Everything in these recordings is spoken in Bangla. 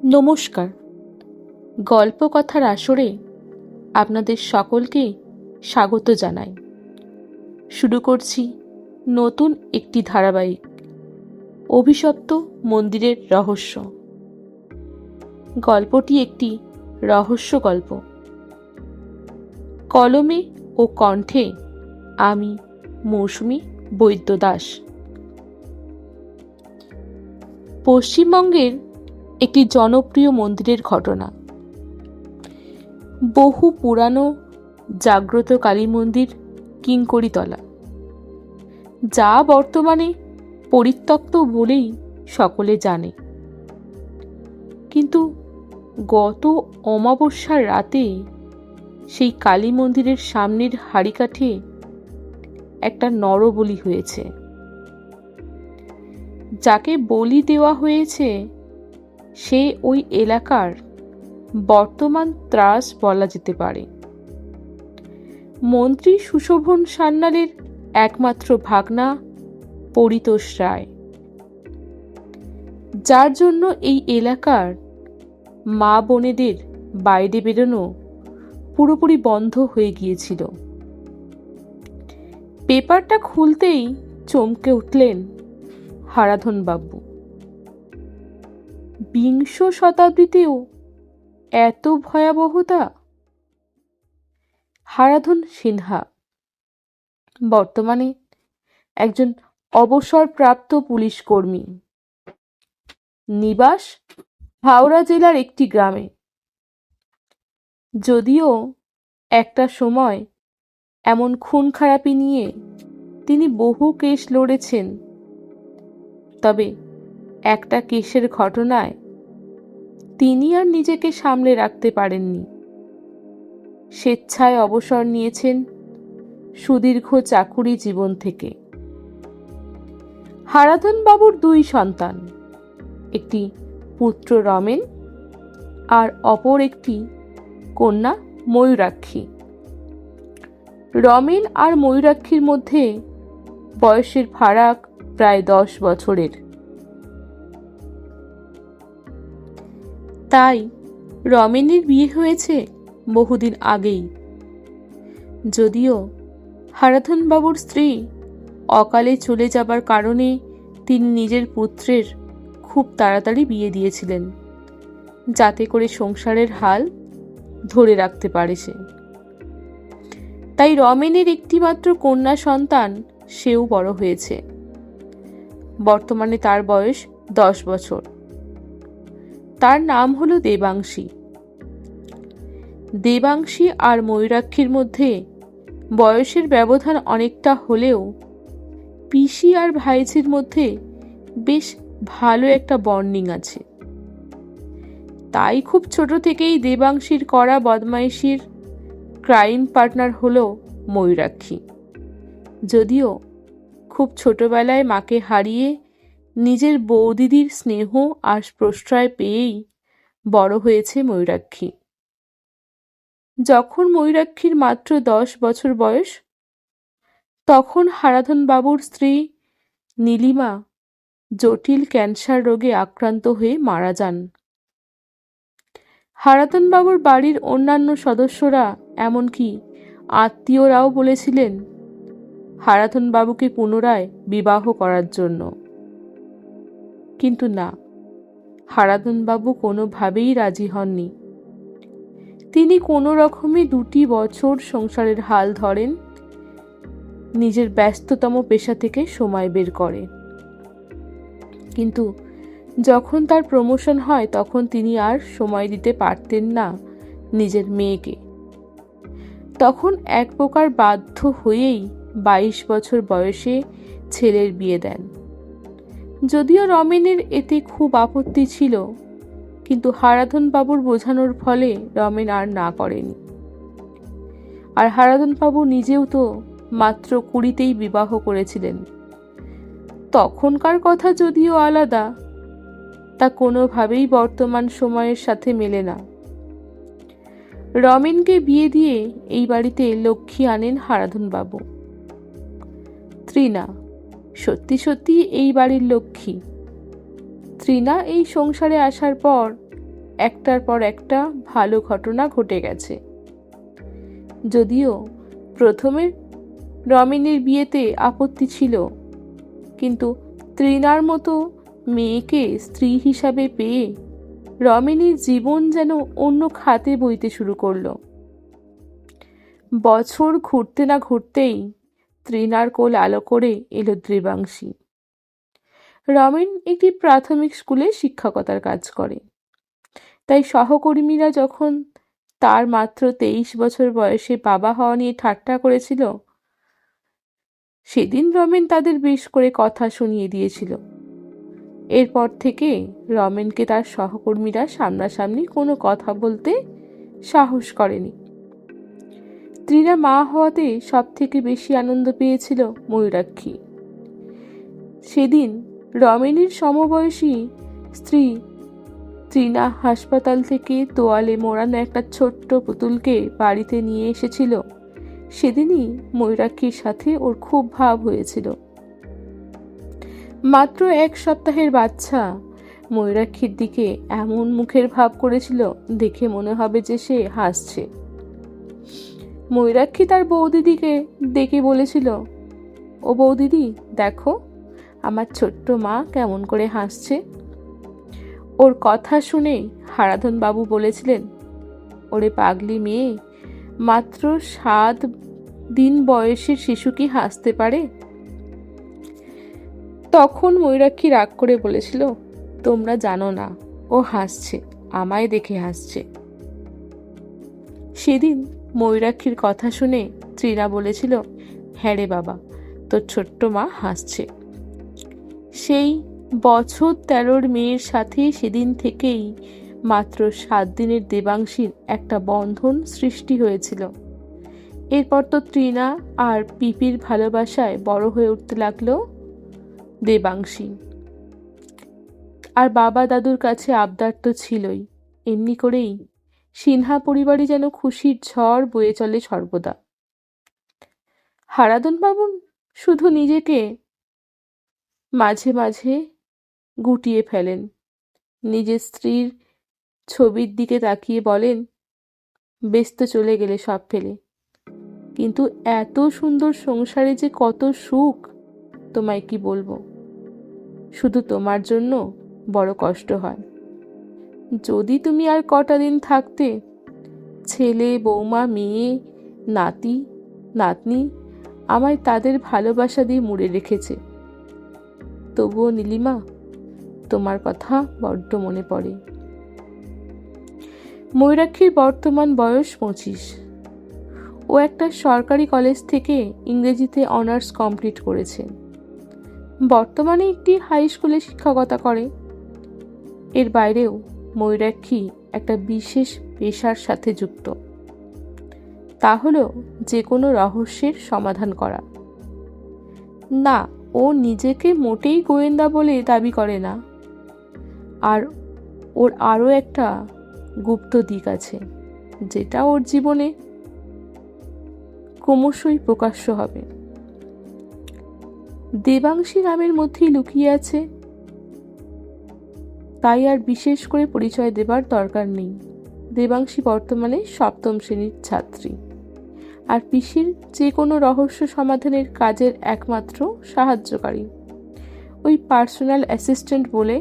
নমস্কার। গল্পকথার আসরে আপনাদের সকলকে স্বাগত জানাই। শুরু করছি নতুন একটি ধারাবাহিক, অভিশপ্ত মন্দিরের রহস্য। গল্পটি একটি রহস্য গল্প। কলমে ও কণ্ঠে আমি মৌসুমী বৈদ্য দাস। পশ্চিমবঙ্গের একটি জনপ্রিয় মন্দিরের ঘটনা। বহু পুরানো জাগ্রত কালী মন্দির কিঙ্করীতলা, যা বর্তমানে পরিত্যক্ত বলেই সকলে জানে। কিন্তু গত অমাবস্যার রাতে সেই কালী মন্দিরের সামনের হাঁড়িকাঠে একটা নরবলি হয়েছে। যাকে বলি দেওয়া হয়েছে সে ওই এলাকার বর্তমান ত্রাস বলা যেতে পারে। মন্ত্রী সুশোভন সান্যালের একমাত্র ভাগনা পরিতোষ রায়, যার জন্য এই এলাকার মা বোনেদের বাইরে বেরোনো পুরোপুরি বন্ধ হয়ে গিয়েছিল। পেপারটা খুলতেই চমকে উঠলেন হারাধন বাবু। বিংশ শতাব্দীতেও এত ভয়াবহতা! হারাধন সিনহা বর্তমানে একজন অবসরপ্রাপ্ত পুলিশ কর্মী, নিবাস হাওড়া জেলার একটি গ্রামে। যদিও একটা সময় এমন খুন খারাপি নিয়ে তিনি বহু কেস লড়েছেন, তবে একটা কেসের ঘটনায় তিনি আর নিজেকে সামলে রাখতে পারেননি। স্বেচ্ছায় অবসর নিয়েছেন সুদীর্ঘ চাকুরি জীবন থেকে। হারাধন বাবুর দুই সন্তান, একটি পুত্র রমেন আর অপর একটি কন্যা ময়ূরাক্ষী। রমেন আর ময়ূরাক্ষীর মধ্যে বয়সের ফারাক প্রায় 10 বছরের। তাই রমেনের বিয়ে হয়েছে বহুদিন আগেই। যদিও হারাধন বাবুর স্ত্রী অকালে চলে যাবার কারণে তিনি নিজের পুত্রের খুব তাড়াতাড়ি বিয়ে দিয়েছিলেন, যাতে করে সংসারের হাল ধরে রাখতে পারে সে। তাই রমেনের একটিমাত্র কন্যা সন্তান, সেও বড় হয়েছে। বর্তমানে তার বয়স 10 বছর। তার নাম হলো দেবাংশী। দেবাংশী আর ময়ূরাক্ষীর মধ্যে বয়সের ব্যবধান অনেকটা হলেও পিসি আর ভাইঝির মধ্যে বেশ ভালো একটা বন্ডিং আছে। তাই খুব ছোট থেকেই দেবাংশীর করা বদমাইশির ক্রাইম পার্টনার হলো ময়ূরাক্ষী। যদিও খুব ছোটবেলায় মাকে হারিয়ে নিজের বৌদিদির স্নেহ আর প্রশ্রয় পেয়েই বড় হয়েছে ময়ূরাক্ষী। যখন ময়ূরাক্ষীর মাত্র 10 বছর বয়স, তখন হারাধন বাবুর স্ত্রী নীলিমা জটিল ক্যান্সার রোগে আক্রান্ত হয়ে মারা যান। হারাধন বাবুর বাড়ির অন্যান্য সদস্যরা, এমনকি আত্মীয়রাও বলেছিলেন হারাধন বাবুকে পুনরায় বিবাহ করার জন্য। কিন্তু না, হারাধন বাবু কোনোভাবেই রাজি হননি। তিনি কোনো রকমে 2 বছর সংসারের হাল ধরেন, নিজের ব্যস্ততম পেশা থেকে সময় বের করে। কিন্তু যখন তার প্রমোশন হয়, তখন তিনি আর সময় দিতে পারতেন না নিজের মেয়েকে। তখন এক প্রকার বাধ্য হয়েই 22 বছর বয়সে ছেলের বিয়ে দেন। যদিও রমেনের এতে খুব আপত্তি ছিল, কিন্তু হারাধন বাবুর বোঝানোর ফলে রমেন আর না করেনি। আর হারাধন বাবু নিজেও তো মাত্র 20তেই বিবাহ করেছিলেন। তখনকার কথা যদিও আলাদা, তা কোনোভাবেই বর্তমান সময়ের সাথে মেলে না। রমেনকে বিয়ে দিয়ে এই বাড়িতে লক্ষ্মী আনেন হারাধন বাবু। ত্রিনা সত্যি সত্যি এই বাড়ির লক্ষ্মী। ত্রিনা এই সংসারে আসার পর একটার পর একটা ভালো ঘটনা ঘটে গেছে। যদিও প্রথমে রমেনের বিয়েতে আপত্তি ছিল, কিন্তু তৃণার মতো মেয়েকে স্ত্রী হিসাবে পেয়ে রমেনের জীবন যেন অন্য খাতে বইতে শুরু করলো। বছর ঘুরতে না ঘুরতেই তৃণার কোল আলো করে এলো দেবাংশী। রমেন একটি প্রাথমিক স্কুলে শিক্ষকতার কাজ করে, তাই সহকর্মীরা যখন তার মাত্র 23 বছর বয়সে বাবা হওয়া নিয়ে ঠাট্টা করেছিল, সেদিন রমেন তাদের বেশ করে কথা শুনিয়ে দিয়েছিল। এরপর থেকে রমেনকে তার সহকর্মীরা সামনাসামনি কোনো কথা বলতে সাহস করেনি। তৃণা মা হওয়াতে সব থেকে বেশি আনন্দ পেয়েছিল ময়ূরাক্ষী। সেদিন রমেনের সমবয়সী স্ত্রী তৃণা হাসপাতাল থেকে তোয়ালে মোড়ানো একটা ছোট্ট পুতুলকে বাড়িতে নিয়ে এসেছিল। সেদিনই ময়ূরাক্ষীর সাথে ওর খুব ভাব হয়েছিল। মাত্র 1 সপ্তাহের বাচ্চা ময়ূরাক্ষীর দিকে এমন মুখের ভাব করেছিল, দেখে মনে হবে যে সে হাসছে। ময়ূরাক্ষী তার বৌদিদিকে ডেকে বলেছিল, ও বৌদিদি, দেখো আমার ছোট্ট মা কেমন করে হাসছে। ওর কথা শুনে হারাধন বাবু বলেছিলেন, ওরে পাগলি মেয়ে, মাত্র 7 দিন বয়সের শিশু কি হাসতে পারে? তখন ময়ূরাক্ষী রাগ করে বলেছিল, তোমরা জানো না, ও হাসছে, আমায় দেখে হাসছে। সেদিন ময়ূরাক্ষীর কথা শুনে তৃণা বলেছিল, হ্যাঁ রে বাবা, তোর ছোট্ট মা হাসছে। সেই বছর 13 মেয়ের সাথে সেদিন থেকেই মাত্র 7 দিনের দেবাংশীর একটা বন্ধন সৃষ্টি হয়েছিল। এরপর তো তৃণা আর পিপির ভালোবাসায় বড় হয়ে উঠতে লাগলো দেবাংশী। আর বাবা দাদুর কাছে আবদার তো ছিলই। এমনি করেই সিনহা পরিবারে যেন খুশির ঝড় বয়ে চলে সর্বদা। হারাধন বাবু শুধু নিজেকে মাঝে মাঝে গুটিয়ে ফেলেন, নিজের স্ত্রীর ছবির দিকে তাকিয়ে বলেন, বেশ তো চলে গেলে সব ফেলে, কিন্তু এত সুন্দর সংসারে যে কত সুখ, তোমায় কি বলবো। শুধু তোমার জন্য বড় কষ্ট হয়। যদি তুমি আর কটা দিন থাকতে, ছেলে বৌমা মেয়ে নাতি নাতনি আমায় তাদের ভালোবাসা দিয়ে মুড়ে রেখেছে। তবুও নীলিমা, তোমার কথা বড্ড মনে পড়ে। ময়ূরাক্ষীর বর্তমান বয়স 25। ও একটা সরকারি কলেজ থেকে ইংরেজিতে অনার্স কমপ্লিট করেছে। বর্তমানে একটি হাই স্কুলে শিক্ষকতা করে। এর বাইরেও ময়ূরাক্ষী একটা বিশেষ পেশার সাথে যুক্ত, তা হলো যে কোনো রহস্যের সমাধান করা। না, ও নিজেকে মোটেই গোয়েন্দা বলে দাবি করে না। আর ওর আরও একটা গুপ্ত দিক আছে, যেটা ওর জীবনে ক্রমশই প্রকাশ্য হবে। দেবাংশী নামের মধ্যেই লুকিয়ে আছে, তাই আর বিশেষ করে পরিচয় দেবার দরকার নেই। দেবাংশী বর্তমানে 7ম শ্রেণীর ছাত্রী, আর পিসির যে কোনো রহস্য সমাধানের কাজের একমাত্র সাহায্যকারী। ওই পার্সোনাল অ্যাসিস্ট্যান্ট বলে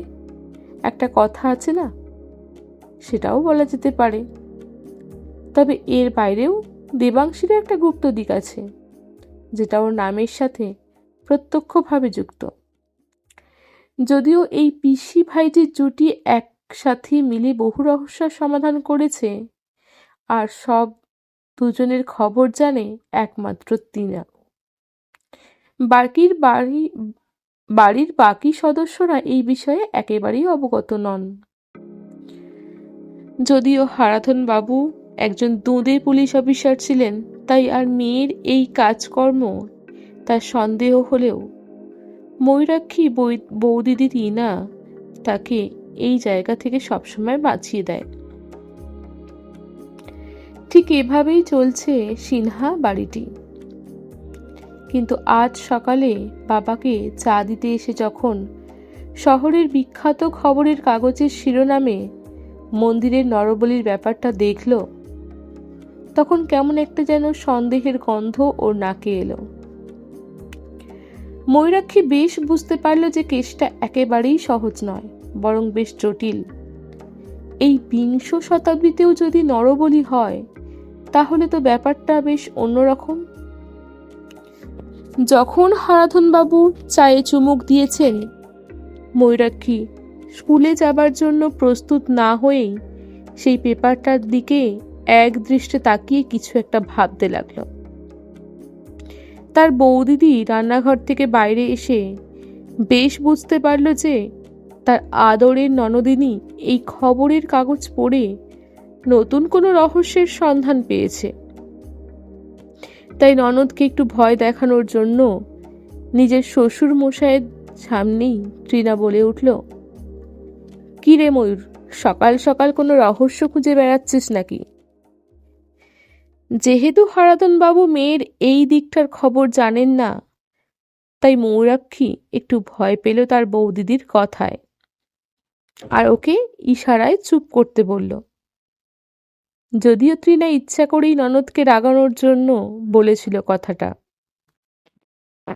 একটা কথা আছে না, সেটাও বলা যেতে পারে। তবে এর বাইরেও দেবাংশীর একটা গুপ্ত দিক আছে, যেটা ওর নামের সাথে প্রত্যক্ষভাবে যুক্ত। যদিও এই পিসি ভাইজির জুটি একসাথে মিলে বহু রহস্যের সমাধান করেছে, আর সব দুজনের খবর জানে একমাত্র তৃণা। বাড়ির বাকি সদস্যরা এই বিষয়ে একেবারেই অবগত নন। যদিও হারাধন বাবু একজন দুঁদে পুলিশ অফিসার ছিলেন, তাই আর মেয়ের এই কাজকর্ম তার সন্দেহ হলেও ময়ূরাক্ষী বৌদিদি তৃণা তাকে এই জায়গা থেকে সবসময় বাঁচিয়ে দেয়। ঠিক এভাবেই চলছে সিনহা বাড়িটি। কিন্তু আজ সকালে বাবাকে চা দিতে এসে যখন শহরের বিখ্যাত খবরের কাগজের শিরোনামে মন্দিরের নরবলির ব্যাপারটা দেখল, তখন কেমন একটা যেন সন্দেহের গন্ধ ওর নাকে এলো। ময়ূরাক্ষী বেশ বুঝতে পারল যে কেসটা একেবারেই সহজ নয়, বরং বেশ জটিল। এই ২০ শতাব্দীতেও যদি নরবলি হয়, তাহলে তো ব্যাপারটা বেশ অন্যরকম। যখন হারাধনবাবু চায়ে চুমুক দিয়েছেন, ময়ূরাক্ষী স্কুলে যাবার জন্য প্রস্তুত না হয়েই সেই পেপারটার দিকে এক দৃষ্টে তাকিয়ে কিছু একটা ভাবতে লাগলো। তার বৌদিদি রান্নাঘর থেকে বাইরে এসে বেশ বুঝতে পারল যে তার আদরের ননদিনী এই খবরের কাগজ পড়ে নতুন কোনো রহস্যের সন্ধান পেয়েছে। তাই ননদকে একটু ভয় দেখানোর জন্য নিজের শ্বশুর মশাইয়ের সামনেই তৃণা বলে উঠল, কি রে ময়ূর, সকাল সকাল কোনো রহস্য খুঁজে বেড়াচ্ছিস নাকি? যেহেতু হারাধনবাবু মেয়ের এই দিকটার খবর জানেন না, তাই ময়ূরাক্ষী একটু ভয় পেল তার বৌদিদির কথায়, আর ওকে ইশারায় চুপ করতে বলল। যদিও তৃণা ইচ্ছা করেই ননদকে রাগানোর জন্য বলেছিল কথাটা।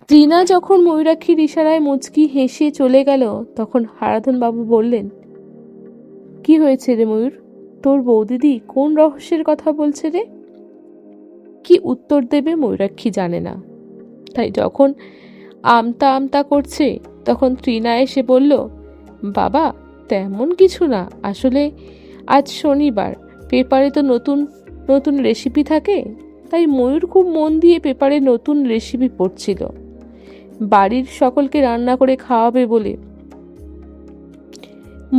তৃণা যখন ময়ূরাক্ষীর ইশারায় মুচকি হেসে চলে গেল, তখন হারাধনবাবু বললেন, কি হয়েছে রে ময়ূর, তোর বৌদিদি কোন রহস্যের কথা বলছে রে? কি উত্তর দেবে ময়ূরাক্ষী জানে না, তাই যখন আমতা আমতা করছে, তখন তৃণা এসে বলল, বাবা তেমন কিছু না, আসলে আজ শনিবার, পেপারে তো নতুন নতুন রেসিপি থাকে, তাই ময়ূর খুব মন দিয়ে পেপারে নতুন রেসিপি পড়ছিল, বাড়ির সকলকে রান্না করে খাওয়াবে বলে।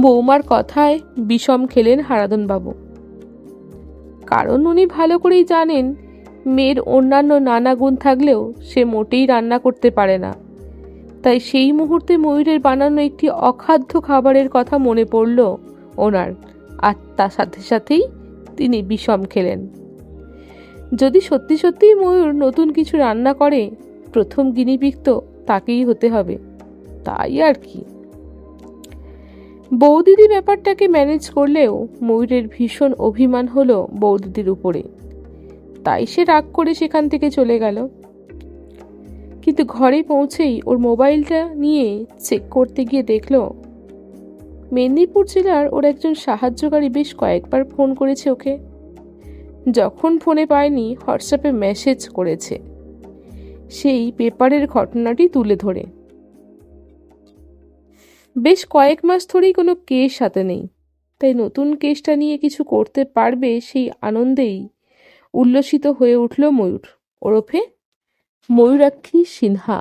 বৌমার কথায় বিষম খেলেন হারাধনবাবু, কারণ উনি ভালো করেই জানেন মেয়ের অন্যান্য নানা গুণ থাকলেও সে মোটেই রান্না করতে পারে না। তাই সেই মুহূর্তে ময়ূরের বানানো একটি অখাদ্য খাবারের কথা মনে পড়ল ওনার, আর তার সাথে সাথেই তিনি বিষম খেলেন। যদি সত্যি সত্যিই ময়ূর নতুন কিছু রান্না করে, প্রথম গিনিপিগ তো তাকেই হতে হবে, তাই আর কি। বৌদিদি ব্যাপারটাকে ম্যানেজ করলেও ময়ূরের ভীষণ অভিমান হলো বৌদিদির উপরে, তাই সে রাগ করে সেখান থেকে চলে গেল। কিন্তু ঘরে পৌঁছেই ওর মোবাইলটা নিয়ে চেক করতে গিয়ে দেখল মেদিনীপুর জেলার ওর একজন সাহায্যকারী বেশ কয়েকবার ফোন করেছে ওকে। যখন ফোনে পায়নি, হোয়াটসঅ্যাপে মেসেজ করেছে সেই পেপারের ঘটনাটি তুলে ধরে। বেশ কয়েক মাস ধরেই কোনো কেস হাতে নেই, তাই নতুন কেসটা নিয়ে কিছু করতে পারবে সেই আনন্দেই উল্লসিত হয়ে উঠল ময়ূর, ওরফে ময়ূরাক্ষী সিনহা।